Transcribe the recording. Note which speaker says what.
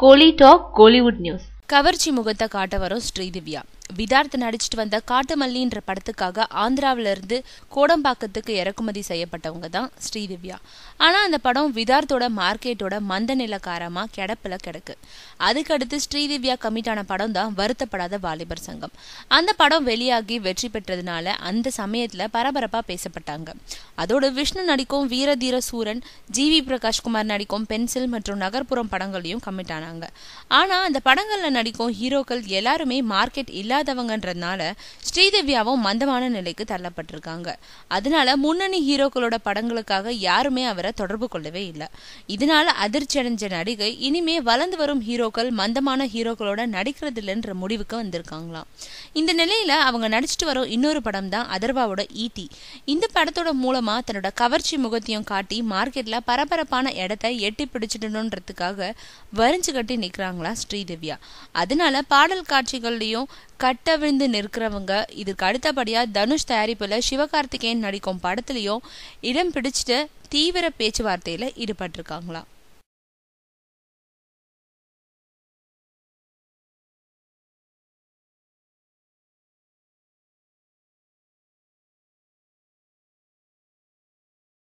Speaker 1: கோலி talk Kollywood news.
Speaker 2: கவர்ச்சி முகத்தை காட்ட வரும் ஸ்ரீதிவ்யா. விதார்த் நடிச்சிட்டு வந்த காட்டுமல்லின்ற படத்துக்காக ஆந்திராவில இருந்து கோடம்பாக்கத்துக்கு இறக்குமதி செய்யப்பட்டவங்க தான் ஸ்ரீதிவ்யா. ஆனா அந்த படம் விதார்த்தோட மார்க்கெட்டோட மந்த நிலக்காரமா கிடப்புல கிடக்கு. அதுக்கடுத்து ஸ்ரீதிவ்யா கமிட் ஆன படம் தான் வருத்தப்படாத வாலிபர் சங்கம். அந்த படம் வெளியாகி வெற்றி பெற்றதுனால அந்த சமயத்துல பரபரப்பா பேசப்பட்டாங்க. அதோடு விஷ்ணு நடிக்கும் வீரதீர சூரன், ஜிவி பிரகாஷ்குமார் நடிக்கும் பென்சில் மற்றும் நகர்ப்புறம் படங்களையும் கமிட் ஆனாங்க. ஆனா அந்த படங்கள்ல நடிக்கும் ஹீரோக்கள் எல்லாருமே மார்க்கெட் இல்லாதவங்கன்றதுனால ஸ்ரீதிவ்யாவும் மந்தமான நிலைக்கு தள்ளப்பட்டிருக்காங்க. அதனால முன்னணி ஹீரோக்களோட படங்களுக்காக யாருமே அவரை தொடர்பு கொள்ளவே இல்லை. இதனால அதிர்ச்சி அடைஞ்ச நடிகை இனிமே வளர்ந்து வரும் ஹீரோக்கள் மந்தமான ஹீரோக்களோட நடிக்கிறது இல்லைன்ற முடிவுக்கு வந்திருக்காங்களாம். இந்த நிலையில அவங்க நடிச்சிட்டு வரும் இன்னொரு படம் தான் அதர்வாவோட ஈட்டி. இந்த படத்தோட மூலமா தன்னோட கவர்ச்சி முகத்தையும் காட்டி மார்க்கெட்ல பரபரப்பான இடத்தை எட்டி பிடிச்சிடணுன்றதுக்காக வரிஞ்சு கட்டி நிக்கிறாங்களா ஸ்ரீதிவ்யா. அதனால பாடல் காட்சிகள்லயும் கட்டவிழ்ந்து நிற்கிறவங்க. இதுக்கு அடுத்தபடியா தனுஷ் தயாரிப்புல சிவகார்த்திகேயன் நடிக்கும் படத்திலையும் இடம் பிடிச்சிட்டு தீவிர பேச்சுவார்த்தையில ஈடுபட்டிருக்காங்களாம்.